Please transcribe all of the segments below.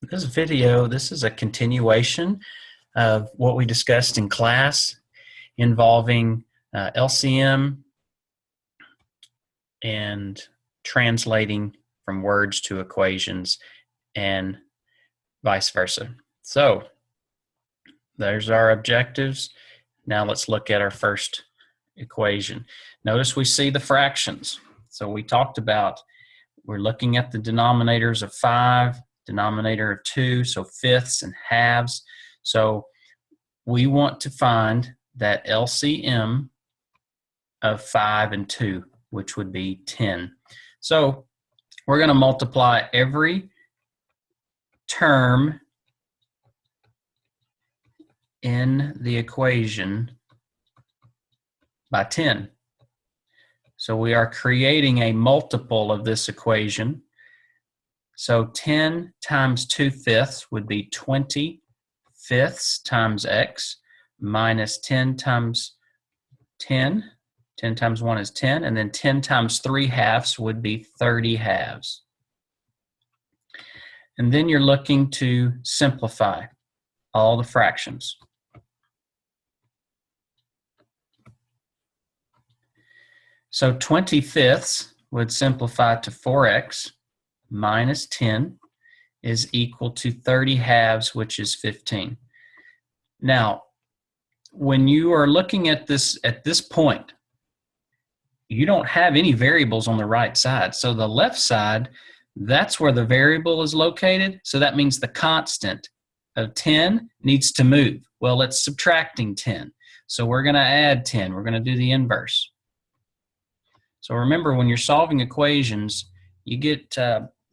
This video, this is a continuation of what we discussed in class involving LCM and translating from words to equations and vice versa. So there's our objectives. Now let's look at our first equation. Notice we see the fractions. So we talked about we're looking at the denominators of 5, denominator of 2, so fifths and halves. So we want to find that LCM of 5 and 2, which would be 10. So we're going to multiply every term in the equation by 10. So we are creating a multiple of this equation. So 10 times 2 fifths would be 20 fifths times x minus 10 times 10. 10 times 1 is 10, and then 10 times 3 halves would be 30 halves. And then you're looking to simplify all the fractions. So 20 fifths would simplify to 4x minus 10 is equal to 30 halves, which is 15. Now, when you are looking at this point, you don't have any variables on the right side. So the left side, that's where the variable is located. So that means the constant of 10 needs to move. Well, it's subtracting 10. So we're going to add 10. We're going to do the inverse. So remember, when you're solving equations, you get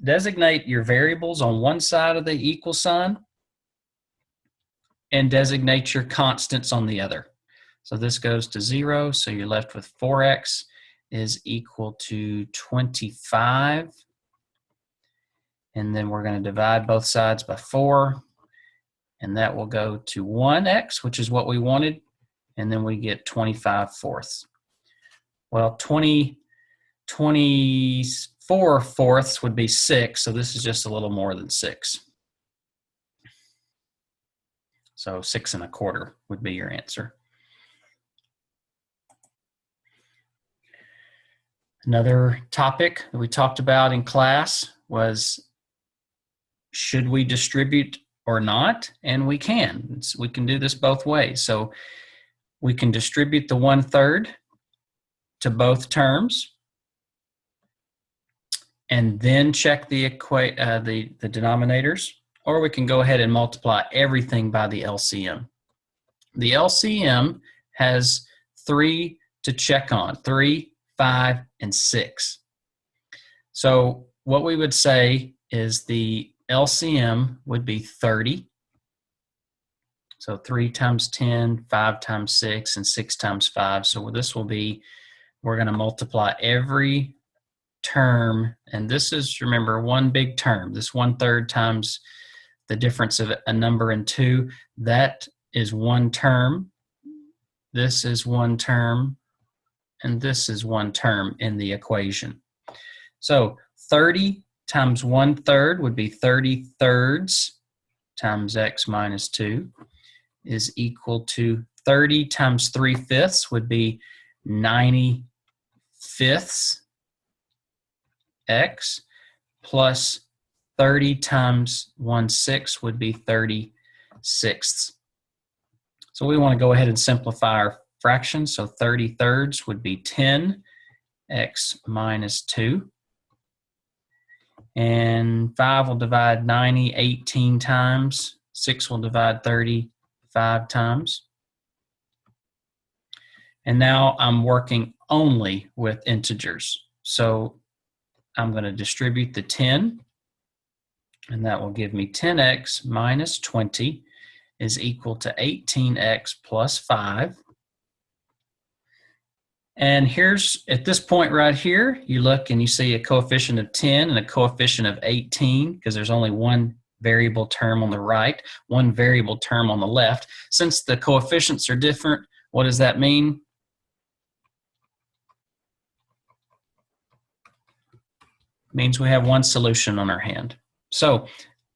designate your variables on one side of the equal sign and designate your constants on the other. So this goes to 0, so you're left with 4x is equal to 25. And then we're going to divide both sides by 4, and that will go to 1x, which is what we wanted, and then we get 25 fourths. Well, 24 fourths would be 6, so this is just a little more than 6. So 6 1/4 would be your answer. Another topic that we talked about in class was, should we distribute or not? And we can. We can do this both ways. So we can distribute the 1/3 to both terms and then check the denominators, or we can go ahead and multiply everything by the LCM. The LCM has 3 to check on, 3, 5, and 6. So what we would say is the LCM would be 30. So 3 times 10, 5 times 6, and 6 times 5. So this will be, we're going to multiply every term, and this is, remember, one big term. This 1/3 times the difference of a number and 2, that is one term. This is one term, and this is one term in the equation. So 30 times 1/3 would be 30 thirds times x minus 2 is equal to 30 times 3 fifths would be 90 fifths x plus 30 times 1/6 would be 30 sixths. So we want to go ahead and simplify our fractions. So 30 thirds would be 10 x minus 2. And 5 will divide 90 18 times. 6 will divide 30 5 times. And now I'm working only with integers. So I'm going to distribute the 10, and that will give me 10x minus 20 is equal to 18x plus 5. And here's, at this point right here, you look and you see a coefficient of 10 and a coefficient of 18, because there's only one variable term on the right, one variable term on the left. Since the coefficients are different, what does that mean? Means we have one solution on our hand. So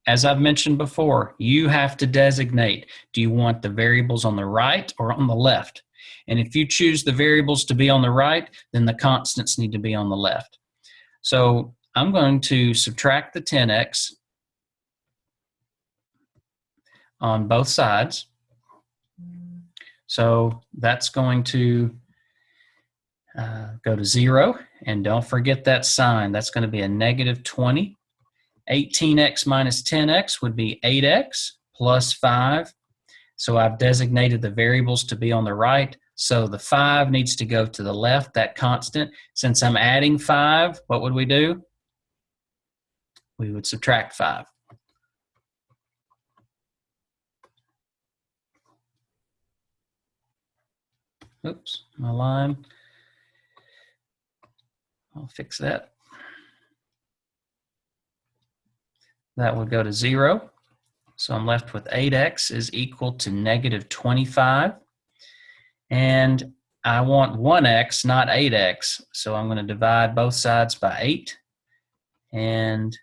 as I've mentioned before, you have to designate, do you want the variables on the right or on the left? And if you choose the variables to be on the right, then the constants need to be on the left. So I'm going to subtract the 10x on both sides. So that's going to go to 0. And don't forget that sign. That's going to be a negative 20. 18x minus 10x would be 8x plus 5. So I've designated the variables to be on the right. So the 5 needs to go to the left, that constant. Since I'm adding 5, what would we do? We would subtract 5. Oops, my line. I'll fix that. That would go to 0. So I'm left with 8x is equal to negative 25. And I want 1x, not 8x. So I'm going to divide both sides by 8. And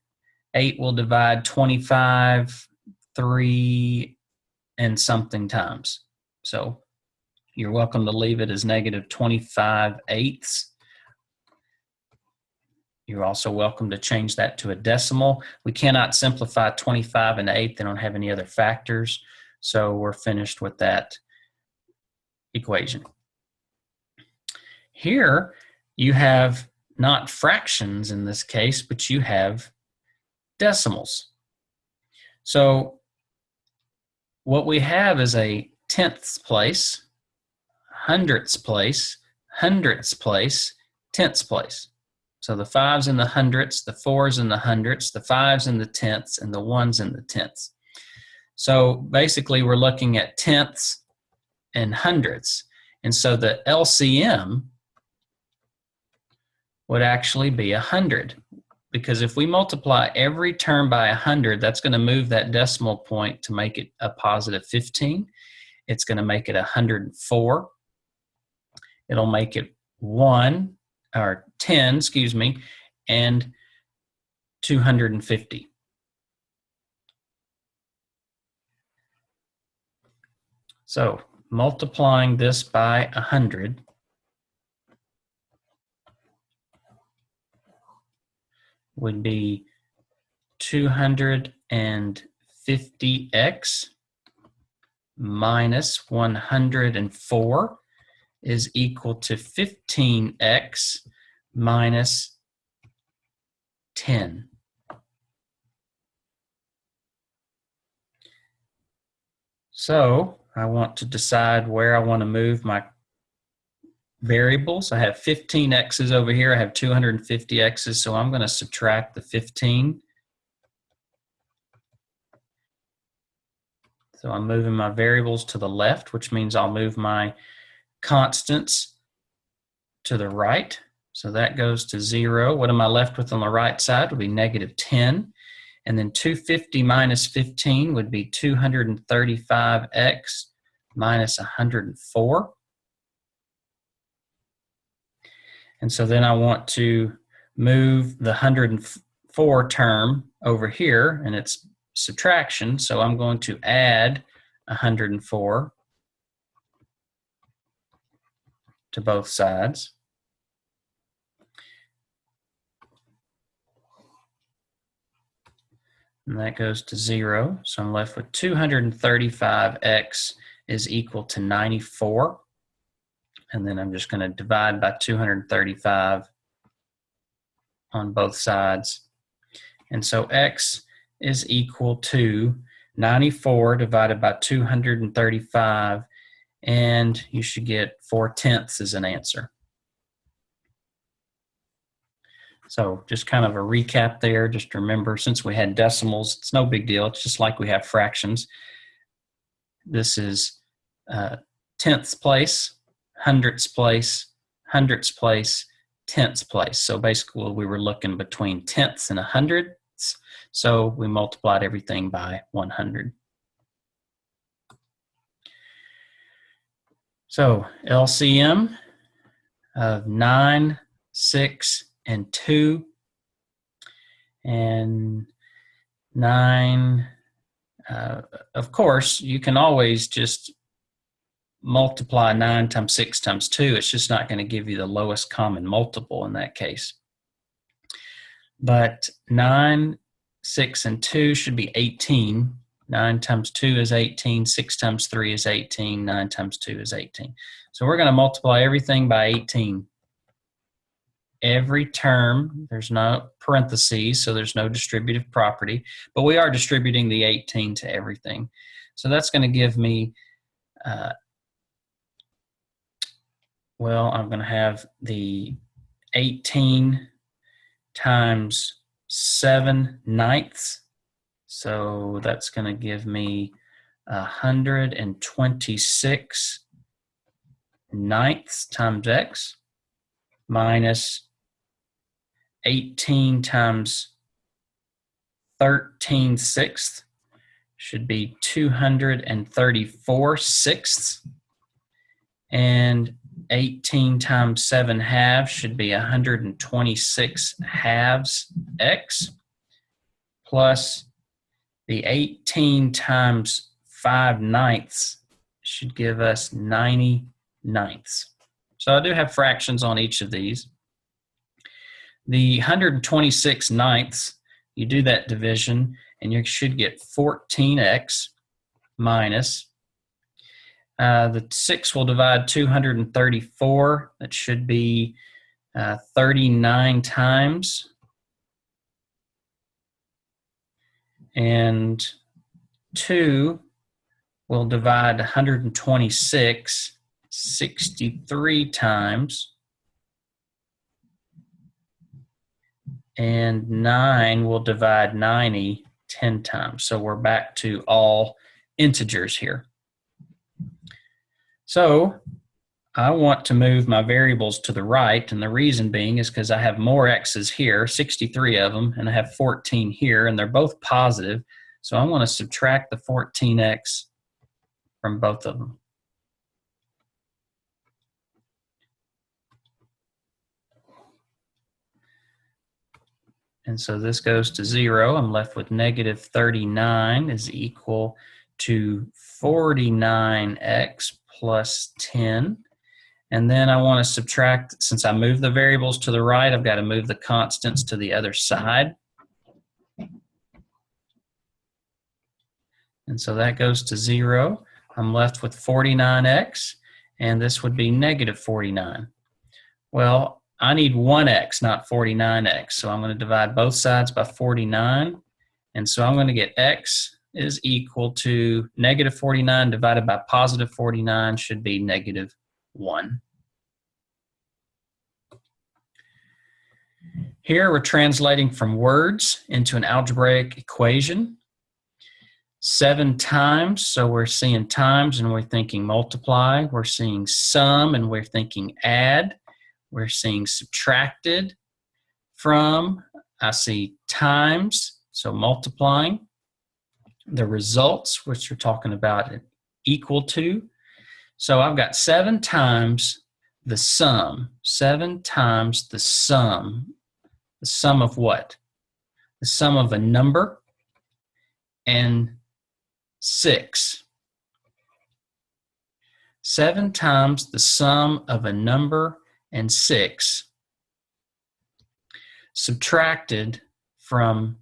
8 will divide 25, 3 and something times. So you're welcome to leave it as negative 25/8. You're also welcome to change that to a decimal. We cannot simplify 25 into 8. They don't have any other factors. So we're finished with that equation. Here you have not fractions in this case, but you have decimals. So what we have is a tenths place, hundredths place, hundredths place, tenths place. So the 5's in the hundredths, the 4's in the hundredths, the 5's in the tenths, and the 1's in the tenths. So basically we're looking at tenths and hundredths. And so the LCM would actually be 100. Because if we multiply every term by 100, that's going to move that decimal point to make it a positive 15. It's going to make it 104. It'll make it 1 or 10, excuse me, and 250. So multiplying this by 100 would be 250x minus 104 is equal to 15x minus 10. So I want to decide where I want to move my variables. I have 15 x's over here. I have 250 x's, so I'm going to subtract the 15. So I'm moving my variables to the left, which means I'll move my constants to the right. So that goes to 0. What am I left with on the right side? Would be negative 10. And then 250 minus 15 would be 235x minus 104. And so then I want to move the 104 term over here, and it's subtraction. So I'm going to add 104 to both sides. And that goes to 0. So I'm left with 235x is equal to 94. And then I'm just going to divide by 235 on both sides. And so x is equal to 94 divided by 235, and you should get 4/10 as an answer. So just kind of a recap there. Just remember, since we had decimals, it's no big deal. It's just like we have fractions. This is tenths place, hundredths place, hundredths place, tenths place. So basically we were looking between tenths and hundredths. So we multiplied everything by 100. So LCM of 9, 6, and 2. And 9, of course, you can always just multiply 9 times 6 times 2. It's just not going to give you the lowest common multiple in that case. But 9, 6, and 2 should be 18. 9 times 2 is 18. 6 times 3 is 18. 9 times 2 is 18. So we're going to multiply everything by 18. Every term, there's no parentheses, so there's no distributive property, but we are distributing the 18 to everything. So that's going to give me, well, I'm going to have the 18 times 7/9. So that's going to give me 126 ninths times x minus 18 times 13/6 should be 234 sixths, and 18 times 7/2 should be 126 halves x, plus the 18 times 5/9 should give us 90 ninths. So I do have fractions on each of these. The 126 ninths, you do that division, and you should get 14x minus. The 6 will divide 234. That should be 39 times. And 2 will divide 126 63 times. And 9 will divide 90 10 times. So we're back to all integers here. So I want to move my variables to the right, and the reason being is because I have more x's here, 63 of them, and I have 14 here, and they're both positive. So I want to subtract the 14x from both of them. And so this goes to 0. I'm left with negative 39 is equal to 49x plus 10. And then I want to subtract, since I moved the variables to the right, I've got to move the constants to the other side. And so that goes to 0. I'm left with 49x, and this would be negative 49. Well, I need 1x, not 49x. So I'm going to divide both sides by 49. And so I'm going to get x is equal to negative 49 divided by positive 49 should be negative 1. Here we're translating from words into an algebraic equation. 7 times, so we're seeing times and we're thinking multiply. We're seeing sum and we're thinking add. We're seeing subtracted from, I see times, so multiplying. The results, which we're talking about equal to. So I've got 7 times the sum. 7 times the sum. The sum of what? The sum of a number and 6. 7 times the sum of a number and 6 subtracted from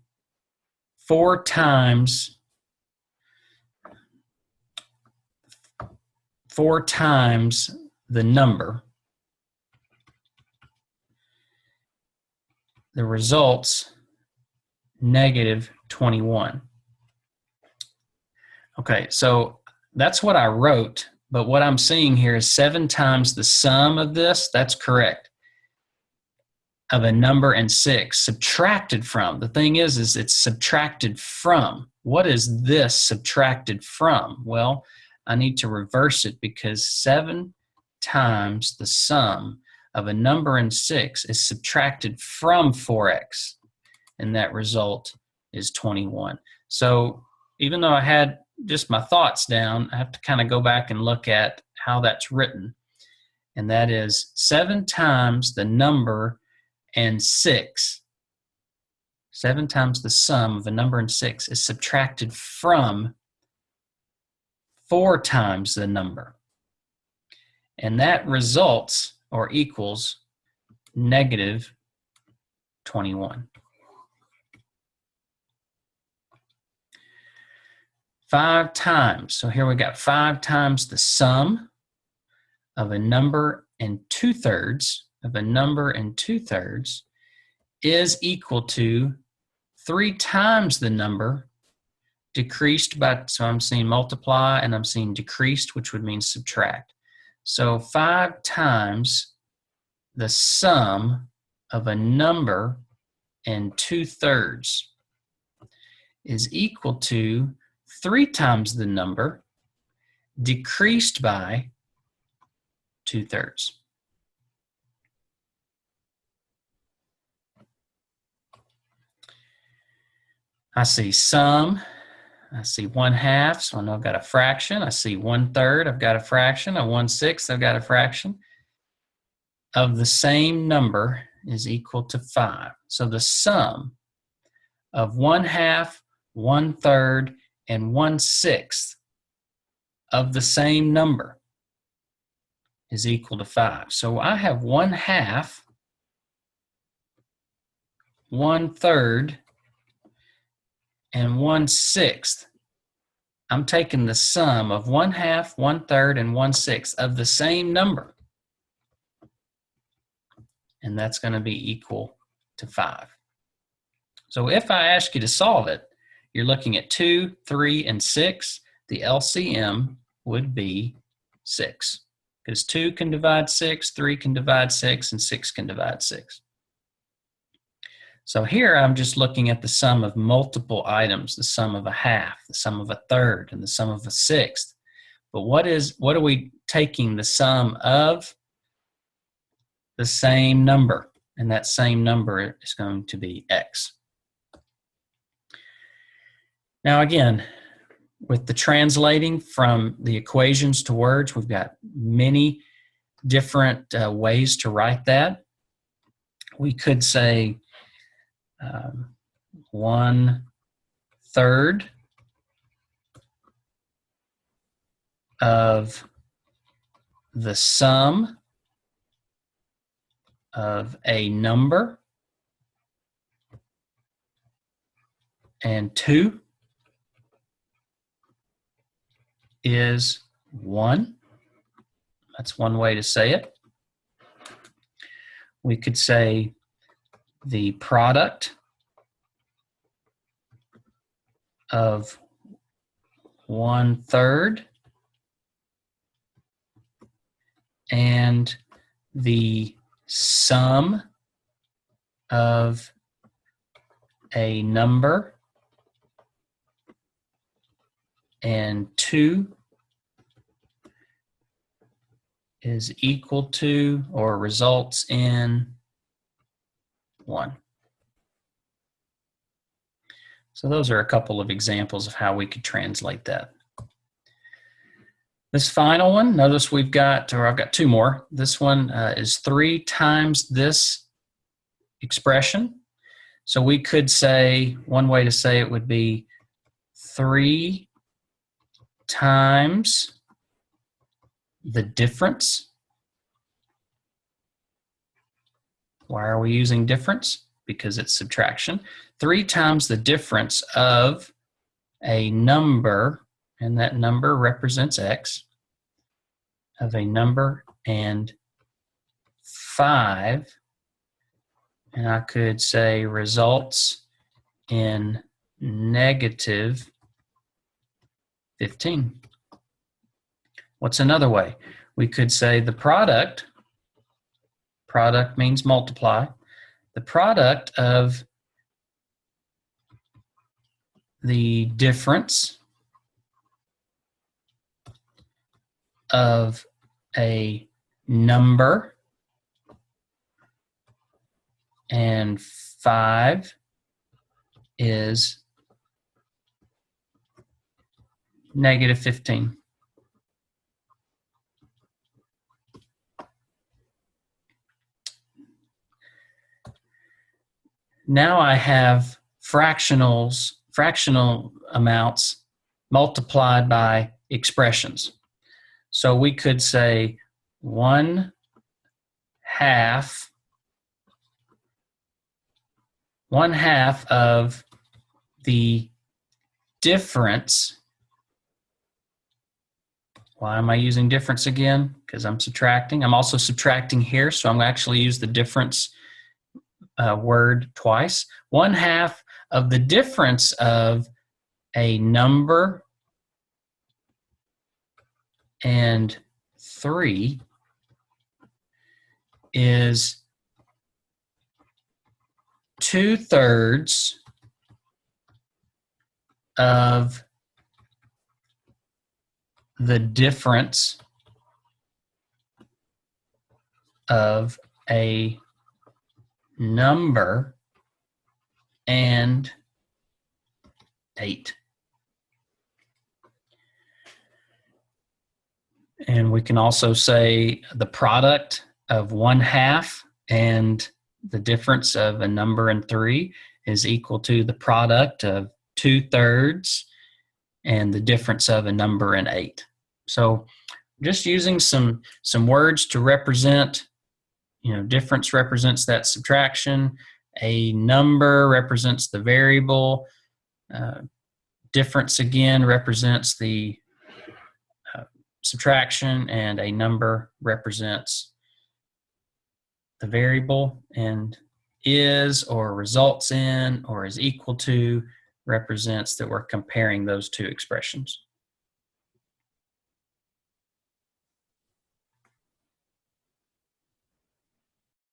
4 times the number. The results, negative 21. Okay, so that's what I wrote, but what I'm seeing here is 7 times the sum of this. That's correct. Of a number and 6 subtracted from. The thing is it's subtracted from. What is this subtracted from? Well, I need to reverse it because 7 times the sum of a number and 6 is subtracted from 4x, and that result is 21. So even though I had just my thoughts down, I have to kind of go back and look at how that's written. And that is 7 times the number and 6 7 times the sum of a number and 6 is subtracted from 4 times the number. And that results or equals negative 21. 5 times, so here we got 5 times the sum of a number and 2/3 of a number and 2/3 is equal to 3 times the number decreased by, so I'm seeing multiply and I'm seeing decreased, which would mean subtract. So 5 times the sum of a number and 2/3 is equal to 3 times the number decreased by 2/3. I see sum, I see 1/2, so I know I've got a fraction. I see 1/3, I've got a fraction. A 1/6, I've got a fraction. Of the same number is equal to 5. So the sum of 1/2, 1/3, and 1/6 of the same number is equal to 5. So I have 1/2, 1/3, and 1/6. I'm taking the sum of 1/2, 1/3, and 1/6 of the same number, and that's going to be equal to 5. So if I ask you to solve it, you're looking at 2, 3, and 6. The LCM would be 6, because 2 can divide 6, 3 can divide 6, and 6 can divide 6. So here I'm just looking at the sum of multiple items, the sum of a half, the sum of a third, and the sum of a sixth. But what are we taking the sum of? The same number, and that same number is going to be x. Now again, with the translating from the equations to words, we've got many different ways to write that. We could say 1/3 of the sum of a number and 2 is 1. That's one way to say it. We could say the product of 1/3 and the sum of a number and 2 is equal to or results in 1. So those are a couple of examples of how we could translate that. This final one, notice we've got, or I've got 2 more. This one is 3 times this expression. So we could say, one way to say it would be 3 times the difference. Why are we using difference? Because it's subtraction. 3 times the difference of a number, and that number represents x, of a number and 5, and I could say results in negative 15. What's another way? We could say the product means multiply, the product of the difference of a number and 5 is negative 15. Now I have fractional amounts multiplied by expressions. So we could say 1/2 of the difference. Why am I using difference again? Because I'm subtracting. I'm also subtracting here, so I'm actually use the difference word twice. 1/2 of the difference of a number and 3 is 2/3 of the difference of a number and 8. And we can also say the product of 1/2 and the difference of a number and 3 is equal to the product of 2/3 and the difference of a number and 8. So just using some words to represent, difference represents that subtraction, a number represents the variable, difference again represents the subtraction, and a number represents the variable, and is or results in or is equal to represents that we're comparing those two expressions.